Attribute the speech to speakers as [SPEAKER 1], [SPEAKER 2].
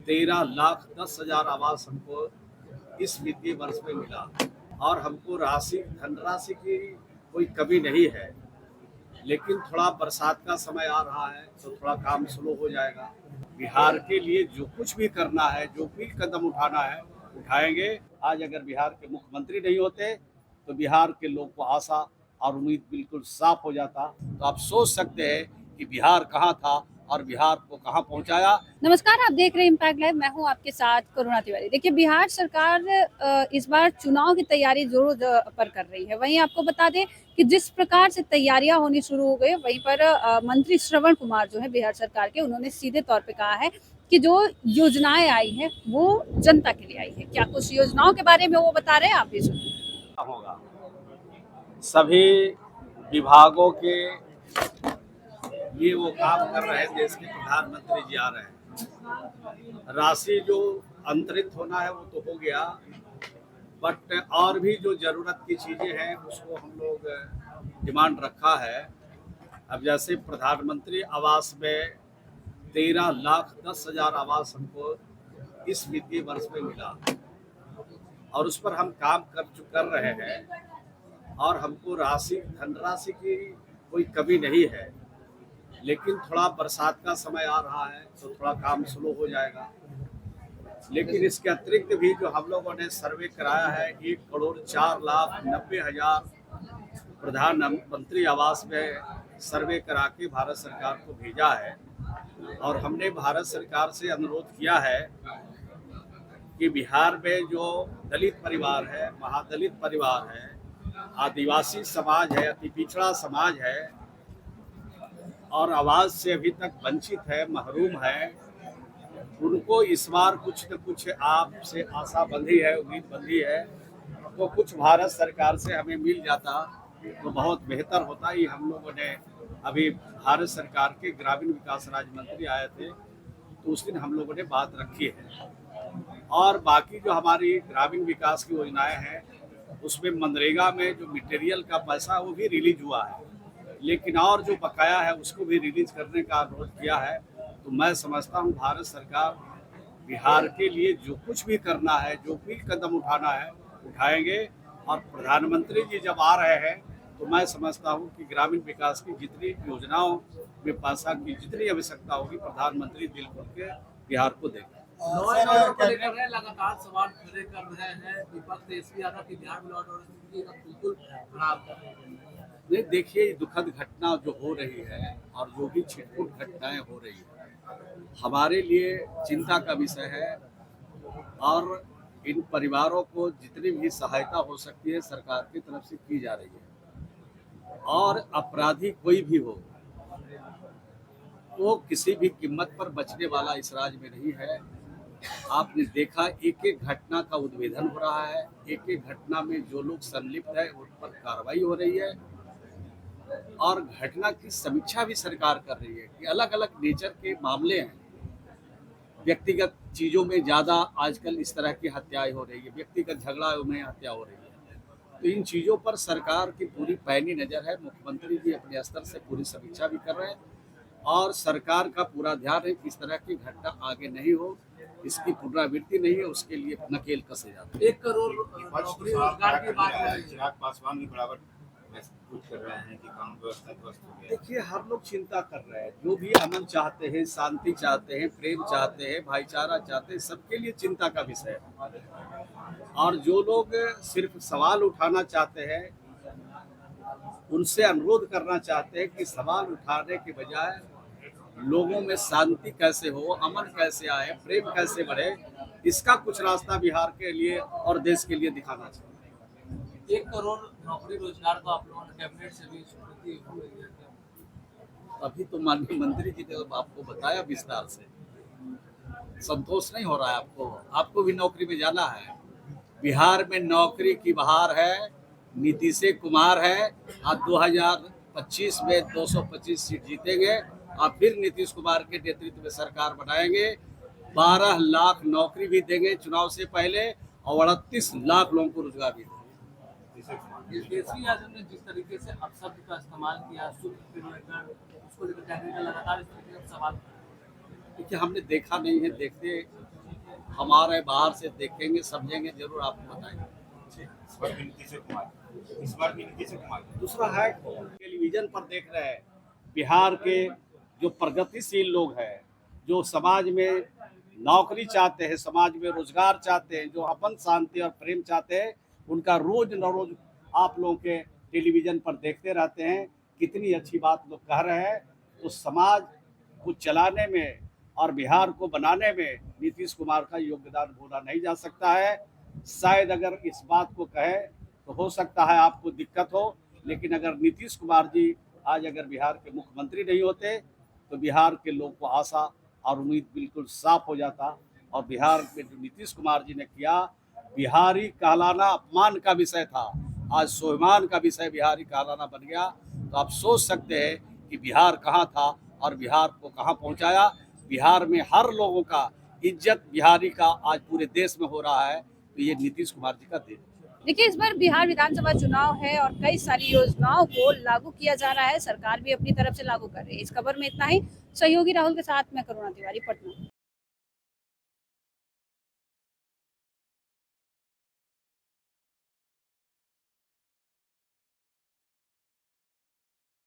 [SPEAKER 1] 13,10,000 आवास हमको इस वित्तीय वर्ष में मिला और हमको धनराशि की कोई कमी नहीं है। लेकिन थोड़ा बरसात का समय आ रहा है तो थोड़ा काम स्लो हो जाएगा। बिहार के लिए जो कुछ भी करना है, जो भी कदम उठाना है, उठाएंगे। आज अगर बिहार के मुख्यमंत्री नहीं होते तो बिहार के लोग को आशा और उम्मीद बिल्कुल साफ हो जाता। तो आप सोच सकते हैं कि बिहार कहाँ था और बिहार को कहाँ पहुँचाया।
[SPEAKER 2] नमस्कार, आप देख रहे हैं इम्पैक्ट लाइव। मैं हूं आपके साथ करुणा तिवारी। देखिए, बिहार सरकार इस बार चुनाव की तैयारी जोरों पर कर रही है। वहीं आपको बता दें कि जिस प्रकार से तैयारियां होनी शुरू हो गई, वहीं पर मंत्री श्रवण कुमार जो है बिहार सरकार के, उन्होंने सीधे तौर पे कहा है कि जो योजनाएं आई हैं वो जनता के लिए आई है। क्या कुछ योजनाओं के बारे में वो बता रहे हैं, आप भी सुनिए।
[SPEAKER 1] होगा सभी विभागों के ये वो काम कर रहे हैं। देश के प्रधानमंत्री जी आ रहे हैं। राशि जो अंतरित होना है वो तो हो गया, बट और भी जो जरूरत की चीजें हैं उसको हम लोग डिमांड रखा है। अब जैसे प्रधानमंत्री आवास में 13,10,000 आवास हमको इस वित्तीय वर्ष में मिला और उस पर हम काम कर रहे हैं और हमको धनराशि की कोई कमी नहीं है। लेकिन थोड़ा बरसात का समय आ रहा है तो थोड़ा काम स्लो हो जाएगा। लेकिन इसके अतिरिक्त भी जो हम लोगों ने सर्वे कराया है, 1,04,90,000 प्रधानमंत्री आवास में सर्वे करा के भारत सरकार को भेजा है। और हमने भारत सरकार से अनुरोध किया है कि बिहार में जो दलित परिवार है, महादलित परिवार है, आदिवासी समाज है, अति पिछड़ा समाज है और आवाज से अभी तक वंचित है, महरूम है, उनको इस बार कुछ न कुछ आपसे आशा बंधी है, उम्मीद बंधी है। तो कुछ भारत सरकार से हमें मिल जाता तो बहुत बेहतर होता। ये हम लोगों ने अभी भारत सरकार के ग्रामीण विकास राज्य मंत्री आए थे तो उस दिन हम लोगों ने बात रखी है। और बाकी जो हमारी ग्रामीण विकास की योजनाएं हैं उसमें मनरेगा में जो मटेरियल का पैसा वो भी रिलीज हुआ है, लेकिन और जो बकाया है उसको भी रिलीज करने का अनुरोध किया है। तो मैं समझता हूँ भारत सरकार बिहार के लिए जो कुछ भी करना है, जो भी कदम उठाना है, उठाएंगे। और प्रधानमंत्री जी जब आ रहे हैं तो मैं समझता हूँ कि ग्रामीण विकास की जितनी योजनाओं में पैसा की जितनी आवश्यकता होगी, प्रधानमंत्री दिल खोल के बिहार को देंगे।
[SPEAKER 3] लगातार सवाल खड़े कर रहे हैं विपक्ष। इसलिए आता कि बिहार में लॉ एंड ऑर्डर स्थिति बिल्कुल खराब है।
[SPEAKER 1] नहीं, देखिए, दुखद घटना जो हो रही है और जो भी छिटपुट घटनाएं हो रही है हमारे लिए चिंता का विषय है। और इन परिवारों को जितनी भी सहायता हो सकती है सरकार की तरफ से की जा रही है। और अपराधी कोई भी हो वो किसी भी कीमत पर बचने वाला इस राज्य में नहीं है। आपने देखा एक एक घटना का उद्भेदन हो रहा है, एक एक घटना में जो लोग संलिप्त है उन पर कार्रवाई हो रही है और घटना की समीक्षा भी सरकार कर रही है कि अलग अलग नेचर के मामले हैं। व्यक्तिगत चीजों में ज्यादा आजकल इस तरह की हत्याएं हो रही है, व्यक्तिगत झगड़ा में हत्या हो रही है। तो इन चीजों पर सरकार की पूरी पैनी नजर है। मुख्यमंत्री जी अपने स्तर से पूरी समीक्षा भी कर रहे हैं और सरकार का पूरा ध्यान है कि इस तरह की घटना आगे नहीं हो, इसकी पुनरावृत्ति नहीं है, उसके लिए नकेल कसे जाते हैं।
[SPEAKER 3] 1 करोड़ नौकरी रोजगार की बात है।
[SPEAKER 4] चिराग पासवान भी बराबर महसूस कर रहे हैं कि कानून व्यवस्था ध्वस्त हो गया।
[SPEAKER 1] देखिए, हम लोग चिंता कर रहे हैं। जो भी अमन चाहते हैं, शांति चाहते हैं, प्रेम चाहते हैं, भाईचारा चाहते हैं, सबके लिए चिंता का विषय है। और जो लोग सिर्फ सवाल उठाना चाहते हैं उनसे अनुरोध करना चाहते हैं कि सवाल उठाने के बजाय लोगों में शांति कैसे हो, अमन कैसे आए, प्रेम कैसे बढ़े, इसका कुछ रास्ता बिहार के लिए और देश के लिए दिखाना चाहिए।
[SPEAKER 3] 1 करोड़ नौकरी रोजगार को आप लोगों ने कैबिनेट से भी स्वीकृति हो गई है।
[SPEAKER 1] अभी तो माननीय मंत्री जी ने आपको बताया विस्तार से। संतोष नहीं हो रहा है आपको? आपको भी नौकरी में जाना है। बिहार में नौकरी की बहार है, नीतीश कुमार है। आप 2025 में 225 सीट जीतेंगे और फिर नीतीश कुमार के नेतृत्व में सरकार बनाएंगे। 12 लाख नौकरी भी देंगे चुनाव से पहले और 38 लाख लोगों को रोजगार भी देंगे।
[SPEAKER 3] देसी आजम ने जिस तरीके से अपशब्द का इस्तेमाल किया, सूत्र को लेकर, उसको लेकर लगातार इस तरीके का सवाल।
[SPEAKER 1] देखिए, हमने देखा नहीं है, देखते हमारे बाहर से देखेंगे, समझेंगे, जरूर आपको बताएंगे।
[SPEAKER 4] इस बार भी नीतीश कुमार, इस बार भी नीतीश कुमार।
[SPEAKER 1] दूसरा है, टेलीविजन पर देख रहे हैं बिहार के जो प्रगतिशील लोग हैं, जो समाज में नौकरी चाहते हैं, समाज में रोजगार चाहते हैं, जो अमन शांति और प्रेम चाहते हैं, उनका रोज न रोज आप लोगों के टेलीविजन पर देखते रहते हैं। कितनी अच्छी बात लोग कह रहे हैं। तो समाज को चलाने में और बिहार को बनाने में नीतीश कुमार का योगदान भूला नहीं जा सकता है। शायद अगर इस बात को कहे तो हो सकता है आपको दिक्कत हो, लेकिन अगर नीतीश कुमार जी आज अगर बिहार के मुख्यमंत्री नहीं होते तो बिहार के लोग को आशा और उम्मीद बिल्कुल साफ हो जाता। और बिहार में जो नीतीश कुमार जी ने किया, बिहारी कहलाना अपमान का विषय था, आज स्वाभिमान का विषय बिहारी कहलाना बन गया। तो आप सोच सकते हैं कि बिहार कहाँ था और बिहार को कहाँ पहुँचाया। बिहार में हर लोगों का इज्जत बिहारी का आज पूरे देश में हो रहा है। तो ये नीतीश कुमार जी का देन है।
[SPEAKER 2] देखिए, इस बार बिहार विधानसभा चुनाव है और कई सारी योजनाओं को लागू किया जा रहा है। सरकार भी अपनी तरफ से लागू कर रही है। इस खबर में इतना ही। सहयोगी राहुल के साथ मैं करुणा तिवारी, पटना।